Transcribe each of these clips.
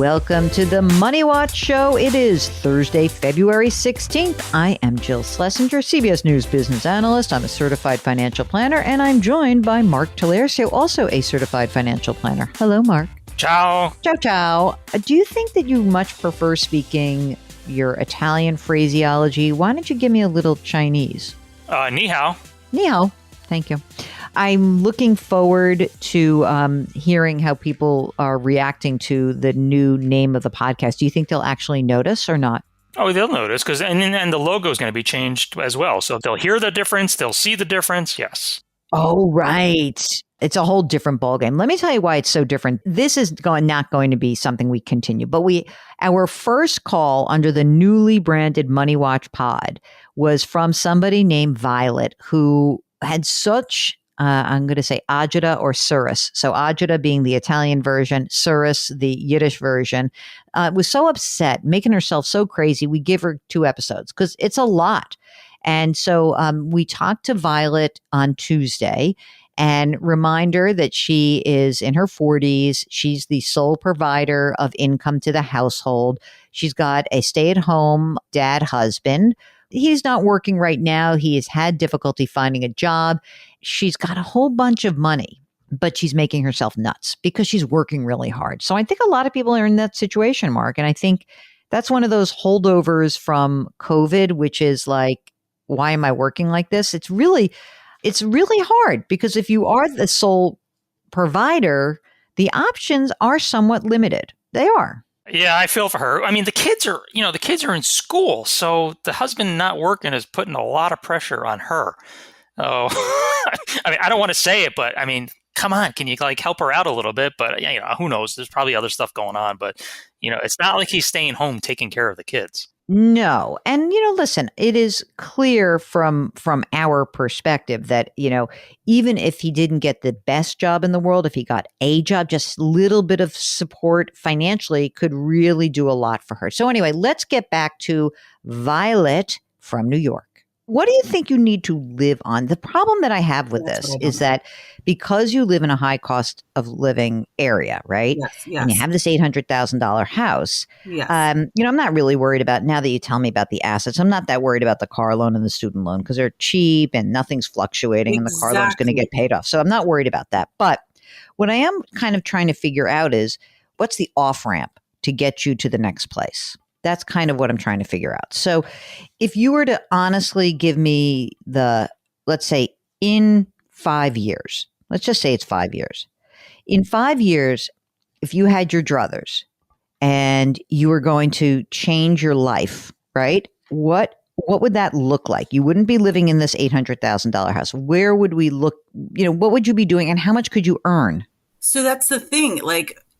Welcome to the Money Watch Show. It is Thursday, February 16th. I am Jill Schlesinger, CBS News business analyst. I'm a certified financial planner, and I'm joined by Mark Talercio, also a certified financial planner. Hello, Mark. Ciao. Ciao, ciao. Do you think that you much prefer speaking your Italian phraseology? Why don't you give me a little Chinese? Ni hao. Ni hao. Thank you. I'm looking forward to hearing how people are reacting to the new name of the podcast. Do you think they'll actually notice or not? Oh, they'll notice because and the logo is going to be changed as well. So they'll hear the difference. They'll see the difference. Yes. Oh, right. It's a whole different ballgame. Let me tell you why it's so different. This is not going to be something we continue, but our first call under the newly branded Money Watch pod was from somebody named Violet who had such I'm going to say agita or surus. So agita being the Italian version, surus, the Yiddish version, was so upset, making herself so crazy. We give her 2 episodes because it's a lot. And so we talked to Violet on Tuesday and remind her that she is in her 40s. She's the sole provider of income to the household. She's got a stay-at-home dad husband. He's not working right now. He has had difficulty finding a job. She's got a whole bunch of money, but she's making herself nuts because she's working really hard. So I think a lot of people are in that situation, Mark. And I think that's one of those holdovers from COVID, which is like, why am I working like this? It's really hard because if you are the sole provider, the options are somewhat limited. They are. Yeah, I feel for her. I mean, the kids are in school, so the husband not working is putting a lot of pressure on her. Oh, I mean, I don't want to say it, but I mean, come on, can you help her out a little bit? But who knows? There's probably other stuff going on, but it's not like he's staying home taking care of the kids. No. And, listen, it is clear from our perspective that, even if he didn't get the best job in the world, if he got a job, just a little bit of support financially could really do a lot for her. So anyway, let's get back to Violet from New York. What do you think you need to live on? The problem that I have with this is that because you live in a high cost of living area, right? Yes. And you have this $800,000 house. Yes. I'm not really worried about, now that you tell me about the assets, I'm not that worried about the car loan and the student loan because they're cheap and nothing's fluctuating and the car loan's going to get paid off. So I'm not worried about that. But what I am kind of trying to figure out is what's the off ramp to get you to the next place? That's kind of what I'm trying to figure out. So if you were to honestly give me let's say in 5 years, let's just say it's 5 years. In 5 years, if you had your druthers and you were going to change your life, right? What would that look like? You wouldn't be living in this $800,000 house. Where would we look? What would you be doing and how much could you earn? So that's the thing.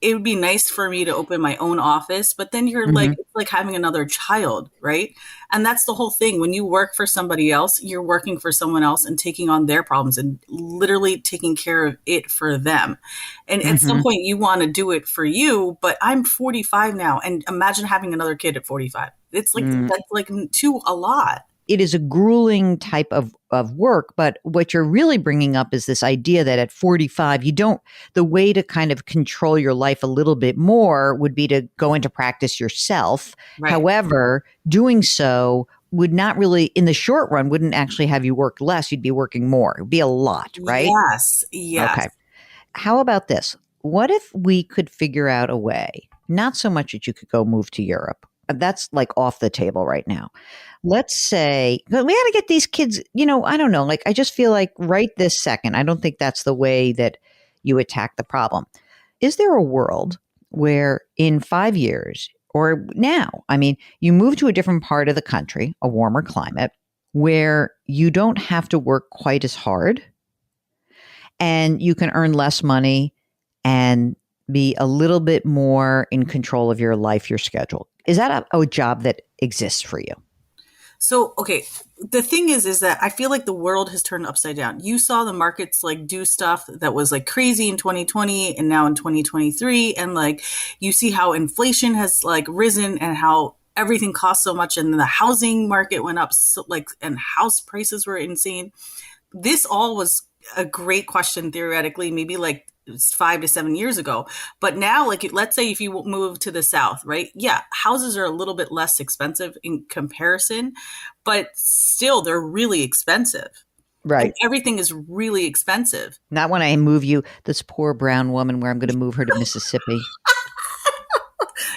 It would be nice for me to open my own office, but then you're it's like having another child, right? And that's the whole thing. When you work for somebody else, you're working for someone else and taking on their problems and literally taking care of it for them. And at some point you want to do it for you, but I'm 45 now. And imagine having another kid at 45. It's that's a lot. It is a grueling type of work, but what you're really bringing up is this idea that at 45, the way to kind of control your life a little bit more would be to go into practice yourself. Right. However, doing so would not really, in the short run, wouldn't actually have you work less. You'd be working more. It would be a lot, right? Yes. Okay. How about this? What if we could figure out a way, not so much that you could go move to Europe. That's off the table right now. Let's say we got to get these kids, I don't know, I just feel like right this second, I don't think that's the way that you attack the problem. Is there a world where in 5 years or now, you move to a different part of the country, a warmer climate, where you don't have to work quite as hard and you can earn less money and be a little bit more in control of your life, your schedule? Is that a job that exists for you? So, okay, the thing is that I feel like the world has turned upside down. You saw the markets do stuff that was crazy in 2020 and now in 2023. And you see how inflation has risen and how everything costs so much and the housing market went up. So, and house prices were insane. this all was a great question theoretically, maybe like 5 to 7 years ago. But now, like, let's say if you move to the South, right? Yeah, houses are a little bit less expensive in comparison, but still they're really expensive. And Right. everything is really expensive. Not when I move you, this poor brown woman, where I'm going to move her to Mississippi.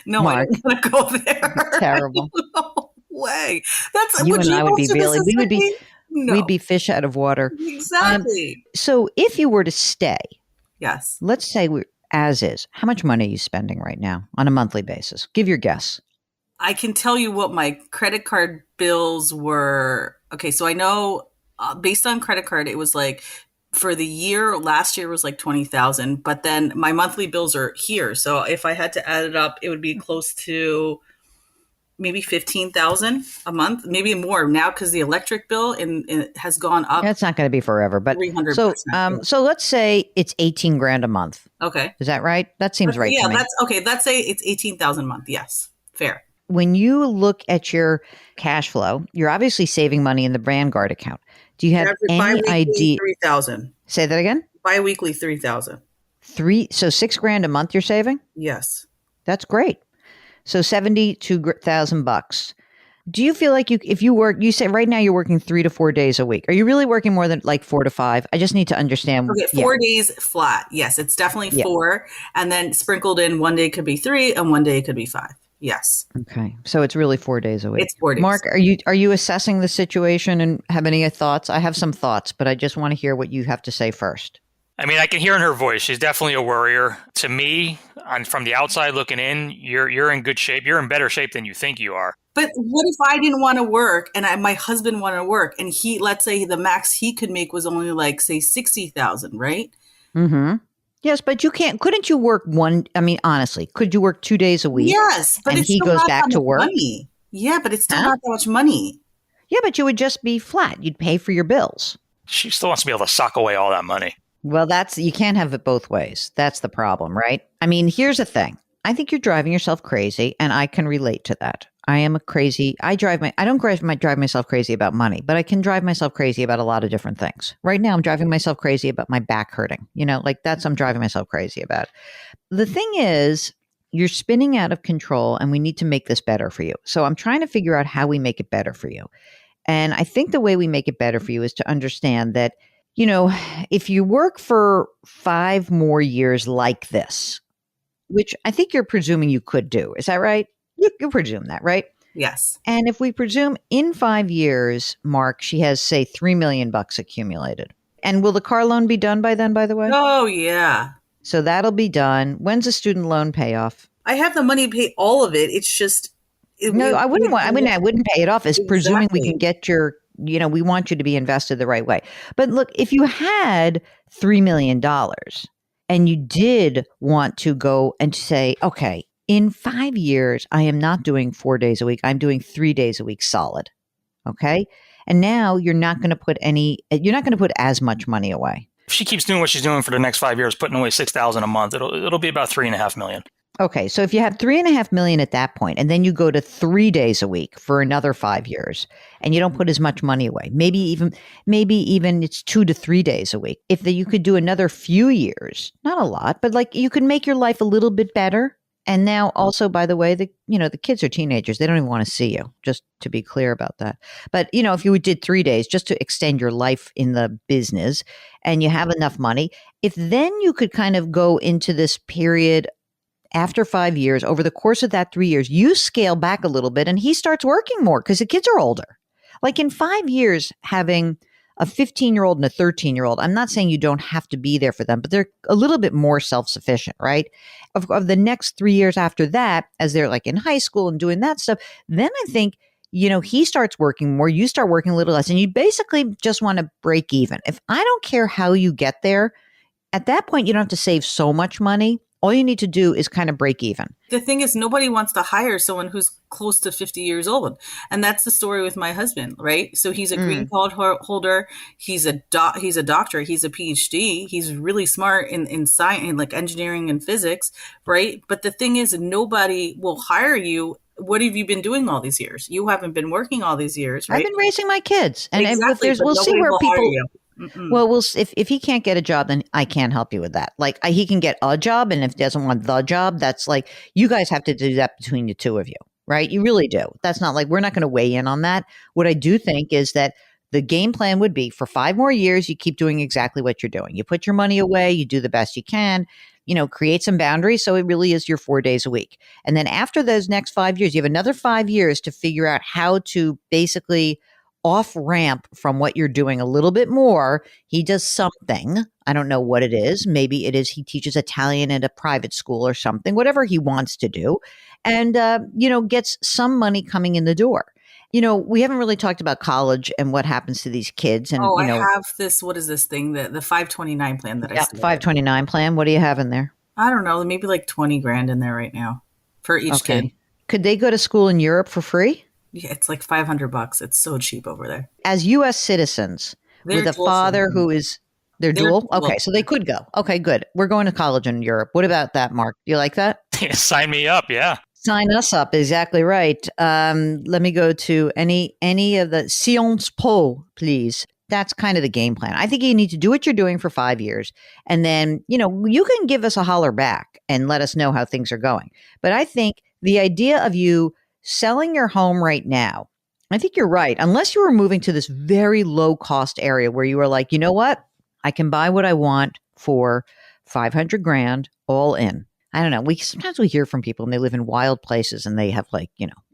No, I Mark, don't want to go there. terrible. No way. That's You would and you I would move be to really, Mississippi? we'd No, be fish out of water. Um, exactly. so if you were to stay, Yes. let's say we as is, how much money are you spending right now on a monthly basis? Give your guess. I can tell you what my credit card bills were. Okay, so I know based on credit card, it was like for the year last year was like 20,000, but then my monthly bills are here. So if I had to add it up, it would be close to maybe 15,000 a month, maybe more now because the electric bill it has gone up It's not going to be forever, but 300%. so let's say it's 18 grand a month. Okay. Is that right? That seems right to Yeah, me. that's okay. Let's say it's 18,000 a month. Yes. Fair. When you look at your cash flow, you're obviously saving money in the Vanguard account. Do you have any Bi-weekly idea? 3,000. Say that again. Bi-weekly 3,000. So 6 grand a month you're saving? Yes. That's great. So 72,000 bucks. Do you feel like if you work, you say right now you're working 3 to 4 days a week. Are you really working more than like 4 to 5? I just need to understand. Okay, 4 days flat. Yes, it's definitely Yeah. 4. And then sprinkled in one day could be 3 and one day could be 5. Yes. Okay. So it's really 4 days a week. It's 4 days. Mark, are you assessing the situation and have any thoughts? I have some thoughts, but I just want to hear what you have to say first. I mean, I can hear in her voice. She's definitely a worrier. To me, from the outside looking in, you're in good shape. You're in better shape than you think you are. But what if I didn't want to work and my husband wanted to work and let's say the max he could make was only like, say, 60,000, right? Mm-hmm. Yes, but couldn't you work honestly, could you work 2 days a week? Yes, but and it's he still goes not back that to much work? money. Yeah, but it's still Huh? not that much money. Yeah, but you would just be flat. You'd pay for your bills. She still wants to be able to sock away all that money. Well, you can't have it both ways. That's the problem, right? I mean, here's the thing. I think you're driving yourself crazy, and I can relate to that. I am I don't drive myself crazy about money, but I can drive myself crazy about a lot of different things. Right now, I'm driving myself crazy about my back hurting. I'm driving myself crazy about. The thing is, you're spinning out of control, and we need to make this better for you. So I'm trying to figure out how we make it better for you. And I think the way we make it better for you is to understand that, if you work for 5 more years like this, which I think you're presuming you could do. Is that right? You presume that, right? Yes. And if we presume in 5 years, Mark, she has, say, $3 million accumulated. And will the car loan be done by then, by the way? Oh, yeah. So that'll be done. When's the student loan payoff? I have the money to pay all of it. It's just I wouldn't pay it off as presuming we can Exactly. get we want you to be invested the right way. But look, if you had $3 million and you did want to go and say, okay, in 5 years, I am not doing 4 days a week. I'm doing 3 days a week solid. Okay. And now you're not going to put as much money away. If she keeps doing what she's doing for the next 5 years, putting away $6,000 a month, it'll be about $3.5 million. Okay, so if you have $3.5 million at that point, and then you go to 3 days a week for another 5 years, and you don't put as much money away, maybe even it's 2 to 3 days a week. If you could do another few years, not a lot, but like you could make your life a little bit better. And now also, by the way, the kids are teenagers; they don't even want to see you. Just to be clear about that. But if you did 3 days just to extend your life in the business, and you have enough money, if then you could kind of go into this period. After 5 years, over the course of that 3 years, you scale back a little bit and he starts working more because the kids are older. Like in 5 years, having a 15-year-old and a 13-year-old, I'm not saying you don't have to be there for them, but they're a little bit more self-sufficient, right? Of the next 3 years after that, as they're like in high school and doing that stuff, then I think, he starts working more, you start working a little less, and you basically just want to break even. If I don't care how you get there, at that point, you don't have to save so much money. All you need to do is kind of break even. The thing is, nobody wants to hire someone who's close to 50 years old. And that's the story with my husband, right? So he's a green card holder. He's a doctor. He's a PhD. He's really smart in science, in like engineering and physics, right? But the thing is, nobody will hire you. What have you been doing all these years? You haven't been working all these years, right? I've been raising my kids. And Exactly, but we'll see nobody where will hire people, you. Mm-mm. Well, if he can't get a job, then I can't help you with that. Like he can get a job, and if he doesn't want the job, that's like you guys have to do that between the two of you, right? You really do. That's not like we're not going to weigh in on that. What I do think is that the game plan would be for 5 more years, you keep doing exactly what you're doing. You put your money away, you do the best you can, create some boundaries. So it really is your 4 days a week. And then after those next 5 years, you have another 5 years to figure out how to basically off ramp from what you're doing a little bit more. He does something. I don't know what it is. Maybe it is he teaches Italian at a private school or something, whatever he wants to do, and, gets some money coming in the door. We haven't really talked about college and what happens to these kids. And, Oh, I have this. What is this thing? The 529 plan that I yeah, started. 529 plan. What do you have in there? I don't know, maybe like 20 grand in there right now for each kid. Could they go to school in Europe for free? Yeah, it's like $500. It's so cheap over there. As U.S. citizens They're with a dual father citizens. who is, they're They're dual? dual. Okay, so they could go. Okay, good. We're going to college in Europe. What about that, Mark? Do you like that? Sign me up. Yeah. Sign us up. Exactly right. Let me go to any of the Sciences Po, please. That's kind of the game plan. I think you need to do what you're doing for 5 years. And then, you can give us a holler back and let us know how things are going. But I think the idea of you selling your home right now, I think you're right. Unless you were moving to this very low cost area where you were like, you know what? I can buy what I want for 500 grand all in. I don't know. Sometimes we hear from people and they live in wild places and they have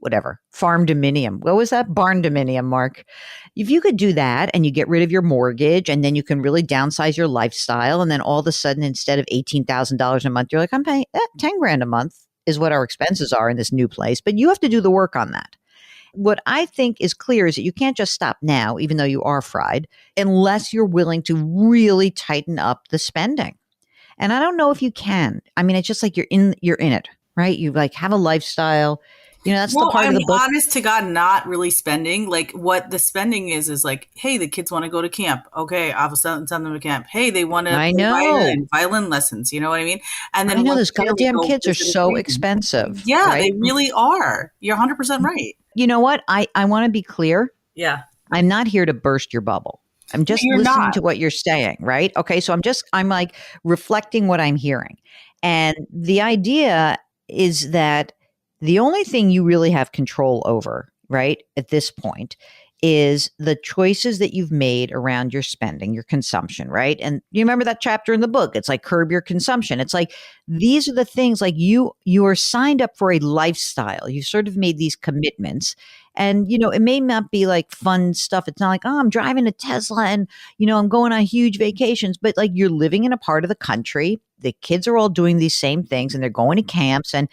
whatever, farm dominium. What was that? Barn dominium, Mark. If you could do that and you get rid of your mortgage and then you can really downsize your lifestyle, and then all of a sudden, instead of $18,000 a month, you're like, I'm paying 10 grand a month is what our expenses are in this new place. But you have to do the work on that. What I think is clear is that you can't just stop now, even though you are fried, unless you're willing to really tighten up the spending. And I don't know if you can. I mean, it's just like you're in it, right? You like have a lifestyle. That's the part of the book. Honest to God, not really spending. Like what the spending is like, hey, the kids want to go to camp. Okay, I'll send them to camp. Hey, they want to violin lessons. You know what I mean? And then I know those goddamn kids are so expensive. Yeah, right? They really are. You're 100% right. You know what? I want to be clear. Yeah. I'm not here to burst your bubble. I'm just listening to what you're saying, right? Okay, so I'm like reflecting what I'm hearing. And the idea is that the only thing you really have control over, right, at this point is the choices that you've made around your spending, your consumption, right? And you remember that chapter in the book, it's like curb your consumption. It's like these are the things like you are signed up for a lifestyle. You sort of made these commitments. And, it may not be like fun stuff. It's not like, oh, I'm driving a Tesla and, I'm going on huge vacations, but like you're living in a part of the country. The kids are all doing these same things and they're going to camps, and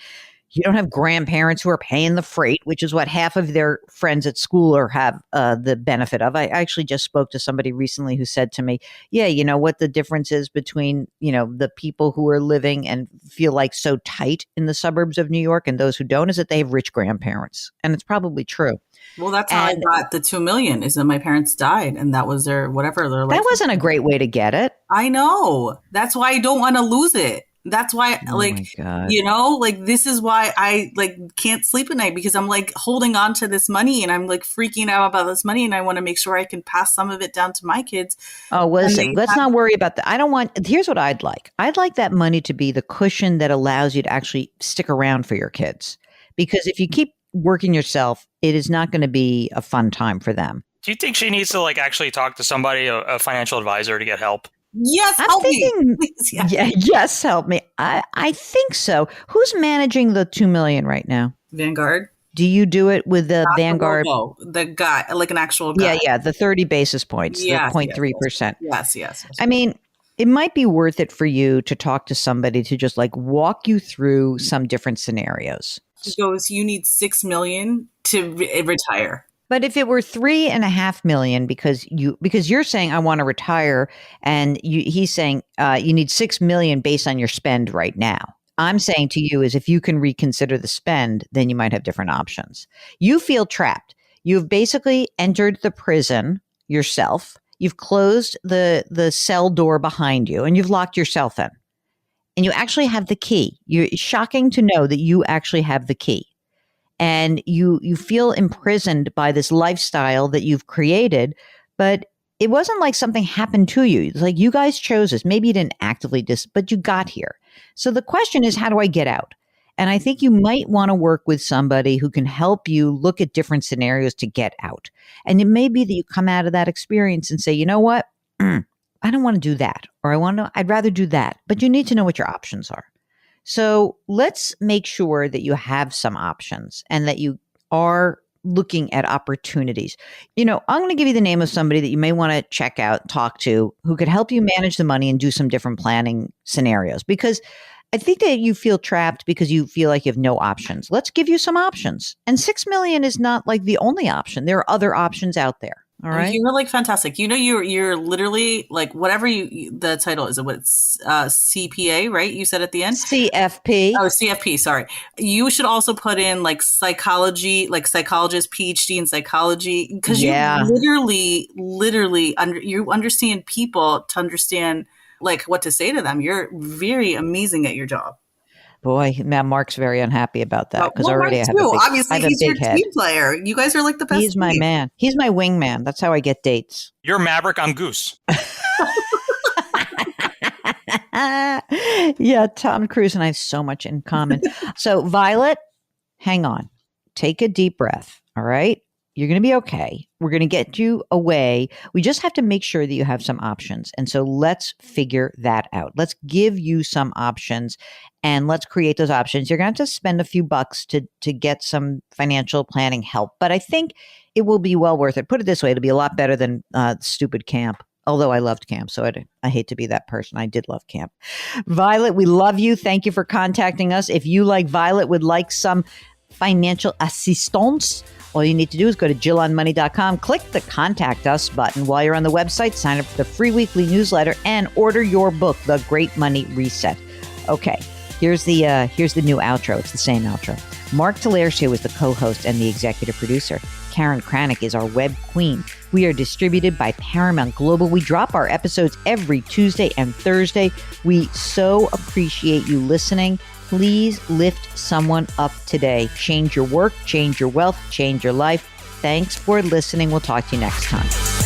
you don't have grandparents who are paying the freight, which is what half of their friends at school have the benefit of. I actually just spoke to somebody recently who said to me, yeah, what the difference is between, the people who are living and feel like so tight in the suburbs of New York and those who don't is that they have rich grandparents. And it's probably true. Well, that's how I got the 2 million is that my parents died and that was their whatever. That wasn't a great way to get it. I know. That's why I don't want to lose it. That's why, this is why I can't sleep at night, because I'm like holding on to this money and I'm like freaking out about this money, and I want to make sure I can pass some of it down to my kids. Oh, listen, let's not worry about that. Here's what I'd like. I'd like that money to be the cushion that allows you to actually stick around for your kids. Because if you keep working yourself, it is not going to be a fun time for them. Do you think she needs to actually talk to somebody, a financial advisor, to get help? Yes, help me. Please, yeah. Yes, help me. I think so. Who's managing the 2 million right now? Vanguard. Do you do it with the Vanguard? The guy, like an actual guy. Yeah, the 30 basis points, the 0.3%. Yes. I mean, it might be worth it for you to talk to somebody to just walk you through some different scenarios. He goes, you need 6 million to retire. But if it were 3.5 million, because you're saying I want to retire, and he's saying you need 6 million based on your spend right now. I'm saying to you is if you can reconsider the spend, then you might have different options. You feel trapped. You've basically entered the prison yourself. You've closed the cell door behind you, and you've locked yourself in. And you actually have the key. It's shocking to know that you actually have the key. And you feel imprisoned by this lifestyle that you've created, but it wasn't like something happened to you. It's like you guys chose this. Maybe you didn't actively but you got here. So the question is, how do I get out? And I think you might want to work with somebody who can help you look at different scenarios to get out. And it may be that you come out of that experience and say, you know what? I don't want to do that. Or I'd rather do that. But you need to know what your options are. So let's make sure that you have some options and that you are looking at opportunities. I'm going to give you the name of somebody that you may want to check out, talk to, who could help you manage the money and do some different planning scenarios. Because I think that you feel trapped because you feel like you have no options. Let's give you some options. And 6 million is not like the only option. There are other options out there. All right. You're like fantastic. You're literally like whatever the title is. What's CPA, right? You said at the end CFP. Oh, CFP. Sorry. You should also put in like psychology, like psychologist, PhD in psychology, because you literally you understand people to understand like what to say to them. You're very amazing at your job. Boy, now Mark's very unhappy about that because already obviously he's your team player. You guys are like the best. He's my man. He's my wingman. That's how I get dates. You're Maverick, I'm Goose. Yeah, Tom Cruise and I have so much in common. So Violet, hang on. Take a deep breath. All right. You're going to be okay. We're going to get you away. We just have to make sure that you have some options. And so let's figure that out. Let's give you some options and let's create those options. You're going to have to spend a few bucks to get some financial planning help. But I think it will be well worth it. Put it this way. It'll be a lot better than stupid camp. Although I loved camp, so I hate to be that person. I did love camp. Violet, we love you. Thank you for contacting us. If you, like Violet, would like some financial assistance, all you need to do is go to JillOnMoney.com, click the Contact Us button. While you're on the website, sign up for the free weekly newsletter and order your book, The Great Money Reset. Okay, here's the new outro. It's the same outro. Mark Talercio is the co-host and the executive producer. Karen Kranick is our web queen. We are distributed by Paramount Global. We drop our episodes every Tuesday and Thursday. We so appreciate you listening. Please lift someone up today. Change your work, change your wealth, change your life. Thanks for listening. We'll talk to you next time.